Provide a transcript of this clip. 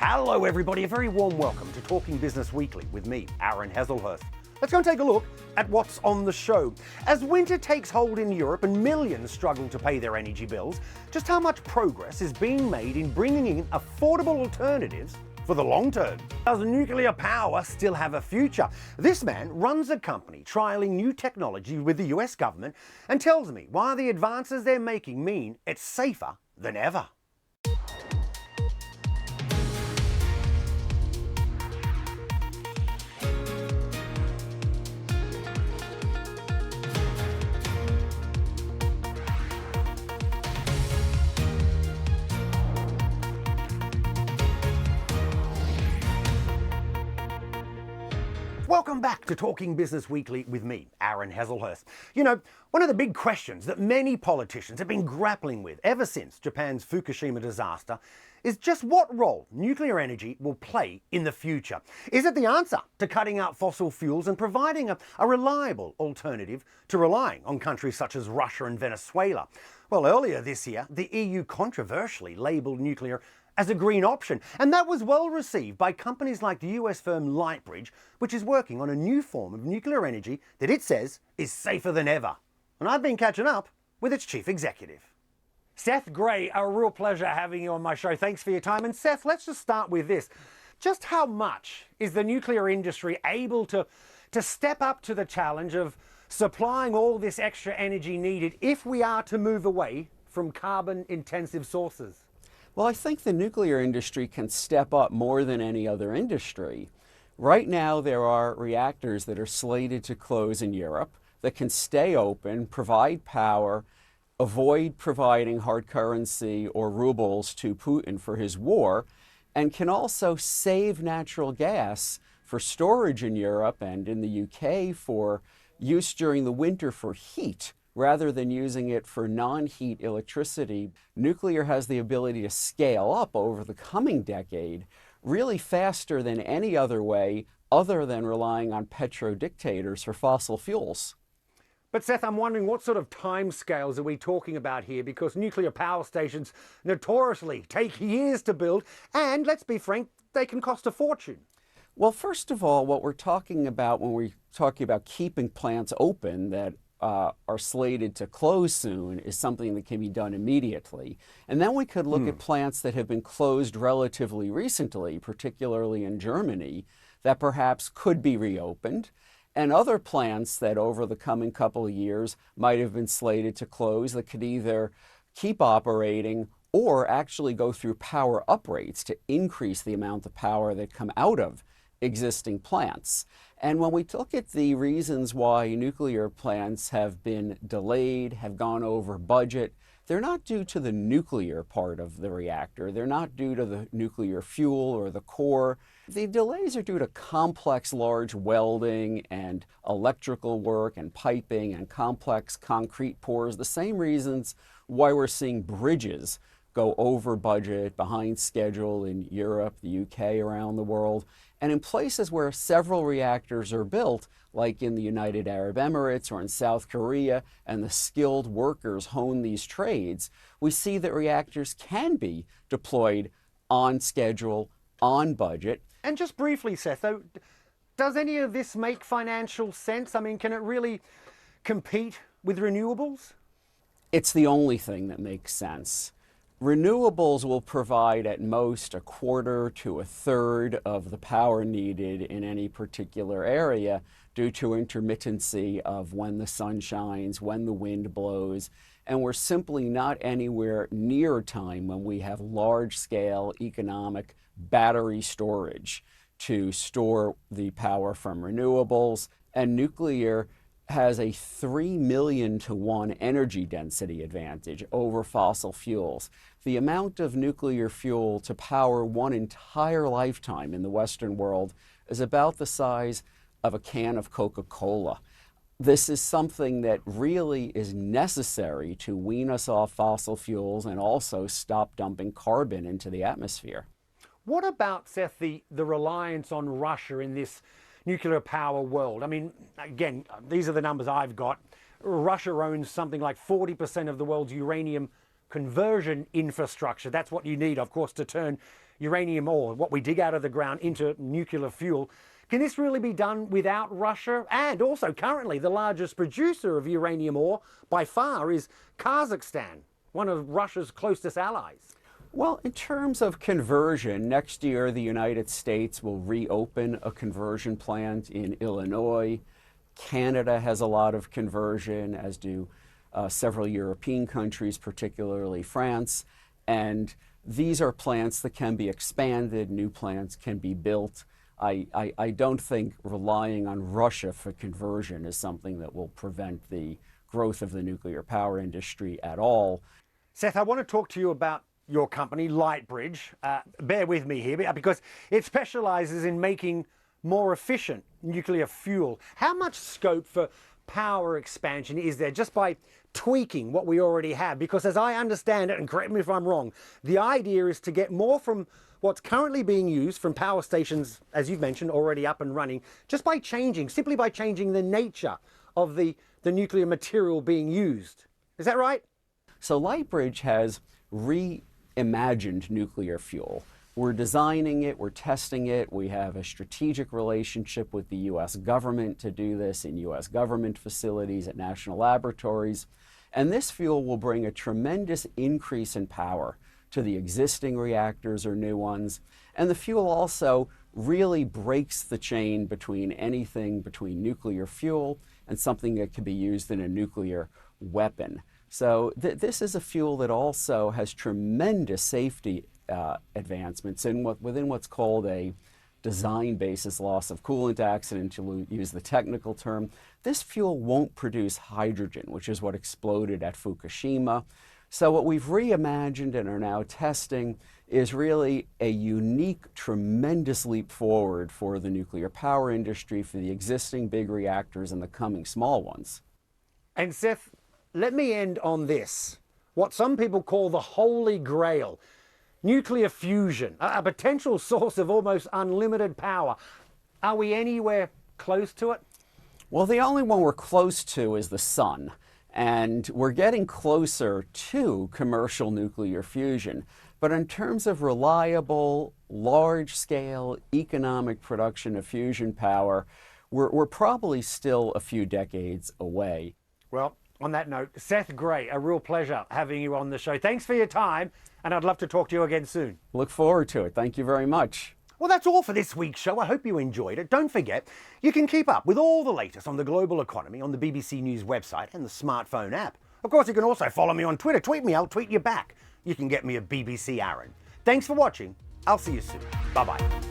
Hello everybody, a very warm welcome to Talking Business Weekly with me, Aaron Heslehurst. Let's go and take a look at what's on the show. As winter takes hold in Europe and millions struggle to pay their energy bills, just how much progress is being made in bringing in affordable alternatives for the long term? Does nuclear power still have a future? This man runs a company trialling new technology with the US government and tells me why the advances they're making mean it's safer than ever. Welcome back to Talking Business Weekly with me, Aaron Heslehurst. You know, one of the big questions that many politicians have been grappling with ever since Japan's Fukushima disaster is just what role nuclear energy will play in the future. Is it the answer to cutting out fossil fuels and providing a reliable alternative to relying on countries such as Russia and Venezuela? Well, earlier this year, the EU controversially labelled nuclear as a green option, and that was well received by companies like the US firm Lightbridge, which is working on a new form of nuclear energy that it says is safer than ever. And I've been catching up with its chief executive. Seth Grae, a real pleasure having you on my show. Thanks for your time. And Seth, let's just start with this. Just how much is the nuclear industry able to step up to the challenge of supplying all this extra energy needed if we are to move away from carbon-intensive sources? Well, I think the nuclear industry can step up more than any other industry. Right now, there are reactors that are slated to close in Europe that can stay open, provide power, avoid providing hard currency or rubles to Putin for his war, and can also save natural gas for storage in Europe and in the UK for use during the winter for heat, rather than using it for non-heat electricity. Nuclear has the ability to scale up over the coming decade really faster than any other way other than relying on petrodictators for fossil fuels. But Seth, I'm wondering what sort of timescales are we talking about here? Because nuclear power stations notoriously take years to build, and let's be frank, they can cost a fortune. Well, first of all, what we're talking about when we're talking about keeping plants open that are slated to close soon is something that can be done immediately. And then we could look at plants that have been closed relatively recently, particularly in Germany, that perhaps could be reopened, and other plants that over the coming couple of years might have been slated to close that could either keep operating or actually go through power uprates to increase the amount of power that come out of existing plants. And when we look at the reasons why nuclear plants have been delayed, have gone over budget, they're not due to the nuclear part of the reactor. They're not due to the nuclear fuel or the core. The delays are due to complex large welding and electrical work and piping and complex concrete pours, the same reasons why we're seeing bridges go over budget, behind schedule in Europe, the UK, around the world. And in places where several reactors are built, like in the United Arab Emirates or in South Korea, and the skilled workers hone these trades, we see that reactors can be deployed on schedule, on budget. And just briefly, Seth, though, does any of this make financial sense? I mean, can it really compete with renewables? It's the only thing that makes sense. Renewables will provide at most a quarter to a third of the power needed in any particular area due to intermittency of when the sun shines, when the wind blows, and we're simply not anywhere near a time when we have large-scale economic battery storage to store the power from renewables, and nuclear has a 3 million to 1 energy density advantage over fossil fuels. The amount of nuclear fuel to power one entire lifetime in the Western world is about the size of a can of Coca-Cola. This is something that really is necessary to wean us off fossil fuels and also stop dumping carbon into the atmosphere. What about, Seth, the reliance on Russia in this nuclear power world? I mean, again, these are the numbers I've got. Russia owns something like 40% of the world's uranium conversion infrastructure. That's what you need, of course, to turn uranium ore, what we dig out of the ground, into nuclear fuel. Can this really be done without Russia? And also, currently, the largest producer of uranium ore by far is Kazakhstan, one of Russia's closest allies. Well, in terms of conversion, next year the United States will reopen a conversion plant in Illinois. Canada has a lot of conversion, as do several European countries, particularly France. And these are plants that can be expanded, new plants can be built. I don't think relying on Russia for conversion is something that will prevent the growth of the nuclear power industry at all. Seth, I want to talk to you about your company, Lightbridge. Bear with me here, because it specializes in making more efficient nuclear fuel. How much scope for power expansion is there just by tweaking what we already have? Because as I understand it, and correct me if I'm wrong, the idea is to get more from what's currently being used from power stations, as you've mentioned, already up and running, just by simply by changing the nature of the nuclear material being used. Is that right? So Lightbridge has reimagined nuclear fuel. We're designing it, we're testing it, we have a strategic relationship with the US government to do this in US government facilities, at national laboratories. And this fuel will bring a tremendous increase in power to the existing reactors or new ones. And the fuel also really breaks the chain between nuclear fuel and something that can be used in a nuclear weapon. So this is a fuel that also has tremendous safety advancements within what's called a design basis loss of coolant accident, to use the technical term. This fuel won't produce hydrogen, which is what exploded at Fukushima. So what we've reimagined and are now testing is really a unique, tremendous leap forward for the nuclear power industry, for the existing big reactors and the coming small ones. And Seth, let me end on this, what some people call the holy grail. Nuclear fusion, a potential source of almost unlimited power. Are we anywhere close to it? Well, the only one we're close to is the sun. And we're getting closer to commercial nuclear fusion. But in terms of reliable, large-scale economic production of fusion power, we're probably still a few decades away. Well, on that note, Seth Grae, a real pleasure having you on the show. Thanks for your time, and I'd love to talk to you again soon. Look forward to it. Thank you very much. Well, that's all for this week's show. I hope you enjoyed it. Don't forget, you can keep up with all the latest on the global economy on the BBC News website and the smartphone app. Of course, you can also follow me on Twitter. Tweet me, I'll tweet you back. You can get me at BBC Aaron. Thanks for watching. I'll see you soon. Bye-bye.